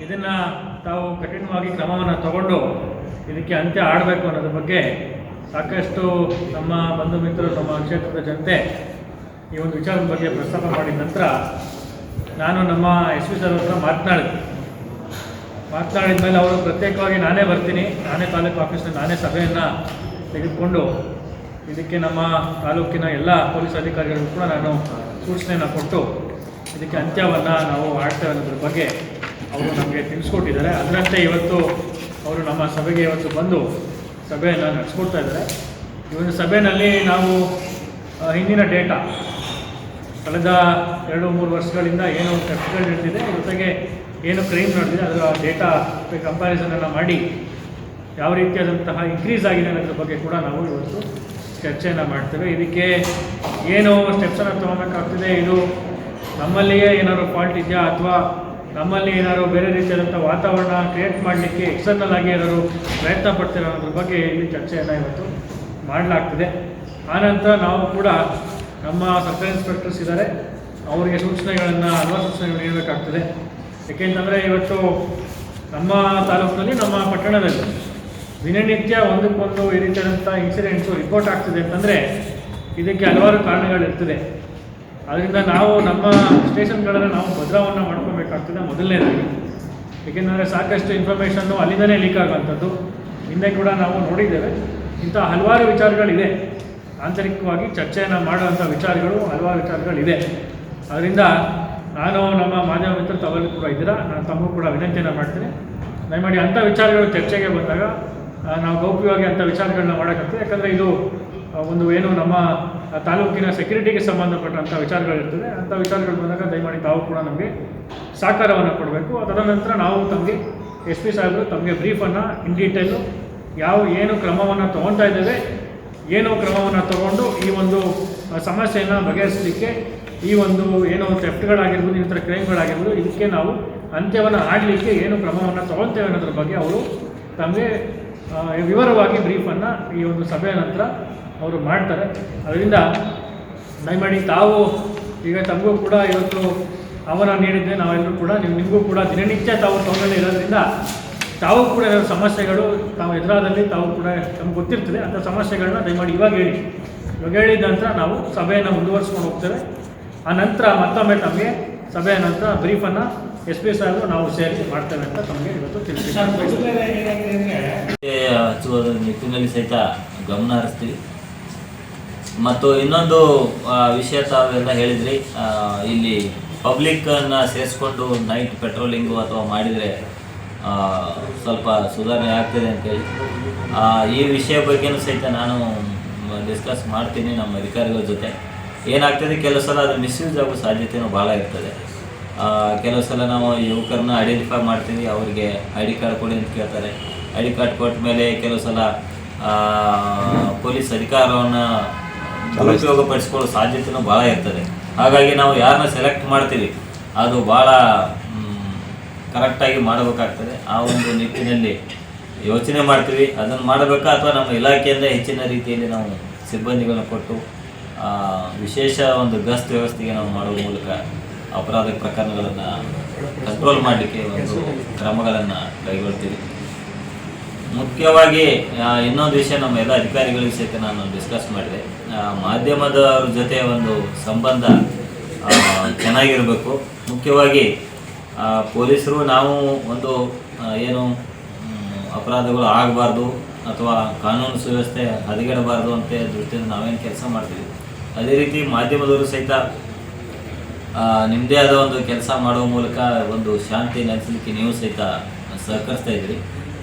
ಇದನ್ನು ತಾವು ಕಠಿಣವಾಗಿ ಕ್ರಮವನ್ನು ತಗೊಂಡು ಇದಕ್ಕೆ ಅಂತ್ಯ ಆಡಬೇಕು ಅನ್ನೋದ್ರ ಬಗ್ಗೆ ಸಾಕಷ್ಟು ನಮ್ಮ ಬಂಧು ಮಿತ್ರರು, ನಮ್ಮ ಕ್ಷೇತ್ರದ ಜನತೆ ಈ ಒಂದು ವಿಚಾರದ ಬಗ್ಗೆ ಪ್ರಸ್ತಾಪ ಮಾಡಿದ ನಂತರ ನಾನು ನಮ್ಮ ಎಸ್ ಪಿ ಸರ್ ಹತ್ರ ಮಾತನಾಡಿದ ಮೇಲೆ ಅವರು ಪ್ರತ್ಯೇಕವಾಗಿ ನಾನೇ ಬರ್ತೀನಿ, ನಾನೇ ತಾಲೂಕು ಆಫೀಸ್ನಲ್ಲಿ ನಾನೇ ಸಭೆಯನ್ನು ತೆಗೆದುಕೊಂಡು ಇದಕ್ಕೆ ನಮ್ಮ ತಾಲೂಕಿನ ಎಲ್ಲ ಪೊಲೀಸ್ ಅಧಿಕಾರಿಗಳಿಗೂ ಕೂಡ ನಾನು ಸೂಚನೆಯನ್ನು ಕೊಟ್ಟು ಇದಕ್ಕೆ ಅಂತ್ಯವನ್ನು ನಾವು ಆಡ್ತೇವೆ ಅನ್ನೋದ್ರ ಬಗ್ಗೆ ಅವರು ನಮಗೆ ತಿಳಿಸ್ಕೊಟ್ಟಿದ್ದಾರೆ. ಅದರಂತೆ ಇವತ್ತು ಅವರು ನಮ್ಮ ಸಭೆಗೆ ಇವತ್ತು ಬಂದು ಸಭೆಯನ್ನು ನಡೆಸ್ಕೊಡ್ತಾ ಇದ್ದಾರೆ. ಈ ಒಂದು ಸಭೆಯಲ್ಲಿ ನಾವು ಹಿಂದಿನ ಡೇಟಾ ಕಳೆದ 2-3 ವರ್ಷಗಳಿಂದ ಏನು ಖರ್ಚುಗಳು ನಡೆದಿದೆ, ಜೊತೆಗೆ ಏನು ಕ್ರೈಮ್ ನಡೆದಿದೆ ಅದರ ಡೇಟಾ ಕಂಪ್ಯಾರಿಸನನ್ನು ಮಾಡಿ ಯಾವ ರೀತಿಯಾದಂತಹ ಇನ್ಕ್ರೀಸ್ ಆಗಿದೆ ಅನ್ನೋದ್ರ ಬಗ್ಗೆ ಕೂಡ ನಾವು ಇವತ್ತು ಚರ್ಚೆಯನ್ನು ಮಾಡ್ತೇವೆ. ಇದಕ್ಕೆ ಏನು ಸ್ಟೆಪ್ಸನ್ನು ತೊಗೊಬೇಕಾಗ್ತದೆ, ಇದು ನಮ್ಮಲ್ಲಿಯೇ ಏನಾದರೂ ಫಾಲ್ಟ್ ಇದೆಯಾ ಅಥವಾ ನಮ್ಮಲ್ಲಿ ಏನಾದ್ರು ಬೇರೆ ರೀತಿಯಾದಂಥ ವಾತಾವರಣ ಕ್ರಿಯೇಟ್ ಮಾಡಲಿಕ್ಕೆ ಎಕ್ಸ್ಟರ್ನಲ್ ಆಗಿ ಏನಾದರೂ ಪ್ರಯತ್ನ ಪಡ್ತೀರೋ ಅನ್ನೋದ್ರ ಬಗ್ಗೆ ಇಲ್ಲಿ ಚರ್ಚೆಯನ್ನು ಇವತ್ತು ಮಾಡಲಾಗ್ತದೆ. ಆನಂತರ ನಾವು ಕೂಡ ನಮ್ಮ ಸರ್ಕಾರಿ ಇನ್ಸ್ಪೆಕ್ಟರ್ಸ್ ಇದ್ದಾರೆ, ಅವರಿಗೆ ಹಲವಾರು ಸೂಚನೆಗಳು ನೀಡಬೇಕಾಗ್ತದೆ. ಏಕೆಂತಂದರೆ ಇವತ್ತು ನಮ್ಮ ತಾಲೂಕಿನಲ್ಲಿ, ನಮ್ಮ ಪಟ್ಟಣದಲ್ಲಿ ದಿನನಿತ್ಯ ಒಂದಕ್ಕೊಂದು ಈ ರೀತಿಯಾದಂಥ ಇನ್ಸಿಡೆಂಟ್ಸು ರಿಪೋರ್ಟ್ ಆಗ್ತದೆ ಅಂತಂದರೆ ಇದಕ್ಕೆ ಹಲವಾರು ಕಾರಣಗಳಿರ್ತದೆ. ಅದರಿಂದ ನಾವು ನಮ್ಮ ಸ್ಟೇಷನ್ಗಳನ್ನು ನಾವು ಭದ್ರವನ್ನು ಮಾಡ್ಕೋಬೇಕಾಗ್ತದೆ ಮೊದಲನೇದಾಗಿ. ಏಕೆಂದರೆ ಸಾಕಷ್ಟು ಇನ್ಫಾರ್ಮೇಷನ್ನು ಅಲ್ಲಿಂದನೇ ಲೀಕ್ ಆಗುವಂಥದ್ದು ಹಿಂದೆ ಕೂಡ ನಾವು ನೋಡಿದ್ದೇವೆ. ಇಂಥ ಹಲವಾರು ವಿಚಾರಗಳಿದೆ, ಆಂತರಿಕವಾಗಿ ಚರ್ಚೆಯನ್ನು ಮಾಡುವಂಥ ಹಲವಾರು ವಿಚಾರಗಳಿದೆ. ಅದರಿಂದ ನಾನು ನಮ್ಮ ಮಾಧ್ಯಮ ಮಿತ್ರರು ತಾವೆಲ್ಲೂ ಕೂಡ ಇದ್ದೀರಾ, ನಾನು ತಮಗೂ ಕೂಡ ವಿನಂತಿಯನ್ನು ಮಾಡ್ತೀನಿ, ದಯಮಾಡಿ ಅಂಥ ವಿಚಾರಗಳು ಚರ್ಚೆಗೆ ಬಂದಾಗ ನಾವು ಗೌಪ್ಯವಾಗಿ ಅಂಥ ವಿಚಾರಗಳನ್ನ ಮಾಡೋಕ್ಕಾಗ್ತದೆ. ಯಾಕಂದರೆ ಇದು ಒಂದು ಏನು ನಮ್ಮ ತಾಲೂಕಿನ ಸೆಕ್ಯೂರಿಟಿಗೆ ಸಂಬಂಧಪಟ್ಟಂಥ ವಿಚಾರಗಳಿರ್ತದೆ. ಅಂಥ ವಿಚಾರಗಳು ಬಂದಾಗ ದಯಮಾಡಿ ತಾವು ಕೂಡ ನಮಗೆ ಸಹಕಾರವನ್ನು ಕೊಡಬೇಕು. ತದನಂತರ ನಾವು ತಮಗೆ ಎಸ್ ಪಿ ಸಾಹೇಬರು ತಮಗೆ ಬ್ರೀಫನ್ನು ಇನ್ ಡೀಟೇಲು ಏನು ಕ್ರಮವನ್ನು ತೊಗೊಳ್ತಾ ಇದ್ದೇವೆ, ಏನು ಕ್ರಮವನ್ನು ತಗೊಂಡು ಈ ಒಂದು ಸಮಸ್ಯೆಯನ್ನು ಬಗೆಹರಿಸಲಿಕ್ಕೆ ಈ ಒಂದು ಏನು ಥೆಫ್ಟ್ಗಳಾಗಿರ್ಬೋದು, ಈ ಥರ ಕ್ರೈಮ್ಗಳಾಗಿರ್ಬೋದು, ಇದಕ್ಕೆ ನಾವು ಅಂತ್ಯವನ್ನು ಆಡಲಿಕ್ಕೆ ಏನು ಕ್ರಮವನ್ನು ತೊಗೊಳ್ತೇವೆ ಅನ್ನೋದ್ರ ಬಗ್ಗೆ ಅವರು ತಮಗೆ ವಿವರವಾಗಿ ಬ್ರೀಫನ್ನು ಈ ಒಂದು ಸಭೆಯ ನಂತರ ಅವರು ಮಾಡ್ತಾರೆ. ಅದರಿಂದ ದಯಮಾಡಿ ತಾವು ಈಗ ತಮಗೂ ಕೂಡ ಇವತ್ತು ಆಹ್ವಾನ ನೀಡಿದ್ದೆ, ನಾವೆಲ್ಲರೂ ಕೂಡ ನಿಮಗೂ ಕೂಡ ದಿನನಿತ್ಯ ತಾವು ಟೌನಲ್ಲಿ ಇರೋದ್ರಿಂದ ತಾವು ಕೂಡ ಸಮಸ್ಯೆಗಳು ತಾವು ಎದುರಾದಲ್ಲಿ ತಾವು ಕೂಡ ನಮ್ಗೆ ಗೊತ್ತಿರ್ತದೆ. ಅಂಥ ಸಮಸ್ಯೆಗಳನ್ನ ದಯಮಾಡಿ ಇವಾಗ ಹೇಳಿದ ನಂತರ ನಾವು ಸಭೆಯನ್ನು ಮುಂದುವರಿಸ್ಕೊಂಡು ಹೋಗ್ತೇವೆ. ಆ ನಂತರ ಮತ್ತೊಮ್ಮೆ ತಮಗೆ ಸಭೆಯ ನಂತರ ಬ್ರೀಫನ್ನು ಎಸ್ ಪಿ ಸಾಹೇಬರು ನಾವು ಸೇರಿಸಿ ಮಾಡ್ತೇವೆ ಅಂತ ತಮಗೆ ಇವತ್ತು ಹಚ್ಚುವ ನಿಟ್ಟಿನಲ್ಲಿ ಸಹಿತ ಗಮನ ಹರಿಸ್ತೀವಿ. ಮತ್ತು ಇನ್ನೊಂದು ವಿಷಯ ತಾವೆಲ್ಲ ಹೇಳಿದ್ರಿ, ಇಲ್ಲಿ ಪಬ್ಲಿಕ್ಕನ್ನು ಸೇರಿಸ್ಕೊಂಡು ನೈಟ್ ಪೆಟ್ರೋಲಿಂಗು ಅಥವಾ ಮಾಡಿದರೆ ಸ್ವಲ್ಪ ಸುಧಾರಣೆ ಆಗ್ತದೆ ಅಂತೇಳಿ ಈ ವಿಷಯ ಬಗ್ಗೆನೂ ಸಹಿತ ನಾನು ಡಿಸ್ಕಸ್ ಮಾಡ್ತೀನಿ ನಮ್ಮ ಅಧಿಕಾರಿಗಳ ಜೊತೆ. ಏನಾಗ್ತದೆ, ಕೆಲವು ಸಲ ಅದು ಮಿಸ್ಯೂಸ್ ಆಗೋ ಸಾಧ್ಯತೆಯೂ ಭಾಳ ಇರ್ತದೆ. ಕೆಲವು ಸಲ ನಾವು ಯುವಕರನ್ನ ಐಡೆಂಟಿಫೈ ಮಾಡ್ತೀವಿ, ಅವರಿಗೆ ಐ ಡಿ ಕಾರ್ಡ್ ಕೊಡಿ ಅಂತ ಕೇಳ್ತಾರೆ. ಐ ಡಿ ಕಾರ್ಡ್ ಕೊಟ್ಟ ಮೇಲೆ ಕೆಲವು ಸಲ ಪೊಲೀಸ್ ಅಧಿಕಾರವನ್ನು ದುರುಪಯೋಗಪಡಿಸ್ಕೊಳ್ಳೋ ಸಾಧ್ಯತೆಯೂ ಭಾಳ ಇರ್ತದೆ. ಹಾಗಾಗಿ ನಾವು ಯಾರನ್ನ ಸೆಲೆಕ್ಟ್ ಮಾಡ್ತೀವಿ ಅದು ಭಾಳ ಕರೆಕ್ಟಾಗಿ ಮಾಡಬೇಕಾಗ್ತದೆ. ಆ ಒಂದು ನಿಟ್ಟಿನಲ್ಲಿ ಯೋಚನೆ ಮಾಡ್ತೀವಿ, ಅದನ್ನು ಮಾಡಬೇಕಾ ಅಥವಾ ನಮ್ಮ ಇಲಾಖೆಯಿಂದ ಹೆಚ್ಚಿನ ರೀತಿಯಲ್ಲಿ ನಾವು ಸಿಬ್ಬಂದಿಗಳನ್ನು ಕೊಟ್ಟು ವಿಶೇಷ ಒಂದು ಗಸ್ತು ವ್ಯವಸ್ಥೆಗೆ ನಾವು ಮಾಡುವ ಮೂಲಕ ಅಪರಾಧ ಪ್ರಕರಣಗಳನ್ನು ಕಂಟ್ರೋಲ್ ಮಾಡಲಿಕ್ಕೆ ಒಂದು ಕ್ರಮಗಳನ್ನು ಕೈಗೊಳ್ತೀವಿ. ಮುಖ್ಯವಾಗಿ ಇನ್ನೊಂದು ವಿಷಯ ನಮ್ಮ ಎಲ್ಲ ಅಧಿಕಾರಿಗಳಿಗೆ ಸಹಿತ ನಾನು ಡಿಸ್ಕಸ್ ಮಾಡಿದೆ, ಮಾಧ್ಯಮದವ್ರ ಜೊತೆ ಒಂದು ಸಂಬಂಧ ಚೆನ್ನಾಗಿರಬೇಕು. ಮುಖ್ಯವಾಗಿ ಪೊಲೀಸರು ನಾವು ಒಂದು ಏನು ಅಪರಾಧಗಳು ಆಗಬಾರ್ದು ಅಥವಾ ಕಾನೂನು ಸುವ್ಯವಸ್ಥೆ ಹದಗೆಡಬಾರ್ದು ಅಂತ ದೃಷ್ಟಿಯಿಂದ ನಾವೇನು ಕೆಲಸ ಮಾಡ್ತೀವಿ, ಅದೇ ರೀತಿ ಮಾಧ್ಯಮದವರು ಸಹಿತ ನಿಮ್ಮದೇ ಆದ ಒಂದು ಕೆಲಸ ಮಾಡುವ ಮೂಲಕ ಒಂದು ಶಾಂತಿ ನೆಲೆಸಲಿಕ್ಕೆ ನೀವು ಸಹಿತ ಸಹಕರಿಸ್ತಾ ಇದ್ದೀರಿ.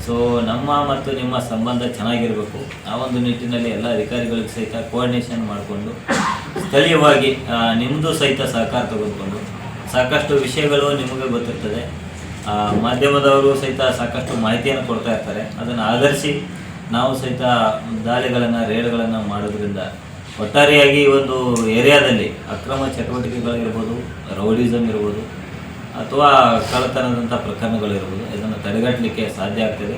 ಸೊ ನಮ್ಮ ಮತ್ತು ನಿಮ್ಮ ಸಂಬಂಧ ಚೆನ್ನಾಗಿರಬೇಕು. ಆ ಒಂದು ನಿಟ್ಟಿನಲ್ಲಿ ಎಲ್ಲ ಅಧಿಕಾರಿಗಳಿಗೆ ಸಹಿತ ಕೋಆರ್ಡಿನೇಷನ್ ಮಾಡಿಕೊಂಡು ಸ್ಥಳೀಯವಾಗಿ ನಿಮ್ಮದು ಸಹಿತ ಸಹಕಾರ ತೆಗೆದುಕೊಂಡು ಸಾಕಷ್ಟು ವಿಷಯಗಳು ನಿಮಗೆ ಗೊತ್ತಿರ್ತದೆ, ಮಾಧ್ಯಮದವರು ಸಹಿತ ಸಾಕಷ್ಟು ಮಾಹಿತಿಯನ್ನು ಕೊಡ್ತಾ ಇರ್ತಾರೆ. ಅದನ್ನು ಆಧರಿಸಿ ನಾವು ಸಹಿತ ದಾಳಿಗಳನ್ನು ರೇಡ್ಗಳನ್ನು ಮಾಡೋದ್ರಿಂದ ಒಟ್ಟಾರೆಯಾಗಿ ಒಂದು ಏರಿಯಾದಲ್ಲಿ ಅಕ್ರಮ ಚಟುವಟಿಕೆಗಳಿರ್ಬೋದು, ರೌಡಿಸಮ್ ಇರ್ಬೋದು ಅಥವಾ ಕಳ್ಳತನದಂಥ ಪ್ರಕರಣಗಳಿರ್ಬೋದು, ಇದನ್ನು ತಡೆಗಟ್ಟಲಿಕ್ಕೆ ಸಾಧ್ಯ ಆಗ್ತದೆ.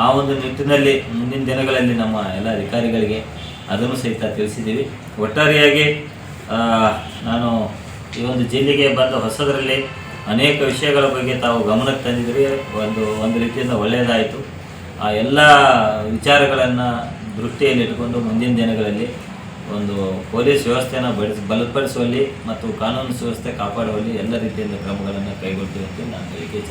ಆ ಒಂದು ನಿಟ್ಟಿನಲ್ಲಿ ಮುಂದಿನ ದಿನಗಳಲ್ಲಿ ನಮ್ಮ ಎಲ್ಲ ಅಧಿಕಾರಿಗಳಿಗೆ ಅದನ್ನು ಸಹಿತ ತಿಳಿಸಿದ್ದೀವಿ. ಒಟ್ಟಾರೆಯಾಗಿ ನಾನು ಈ ಒಂದು ಜಿಲ್ಲೆಗೆ ಬಂದ ಹೊಸದರಲ್ಲಿ ಅನೇಕ ವಿಷಯಗಳ ಬಗ್ಗೆ ತಾವು ಗಮನಕ್ಕೆ ತಂದಿದ್ರಿ. ಒಂದು ರೀತಿಯಿಂದ ಒಳ್ಳೆಯದಾಯಿತು. ಆ ಎಲ್ಲ ವಿಚಾರಗಳನ್ನು ದೃಷ್ಟಿಯಲ್ಲಿಟ್ಟುಕೊಂಡು ಮುಂದಿನ ದಿನಗಳಲ್ಲಿ ಒಂದು ಪೊಲೀಸ್ ವ್ಯವಸ್ಥೆಯನ್ನು ಬಲಪಡಿಸುವಲ್ಲಿ ಮತ್ತು ಕಾನೂನು ಸುವ್ಯವಸ್ಥೆ ಕಾಪಾಡುವಲ್ಲಿ ಎಲ್ಲ ರೀತಿಯಿಂದ ಕ್ರಮಗಳನ್ನು ಕೈಗೊಳ್ತೀವಿ ಅಂತ ನಾನು ಹೇಳಿಕೆ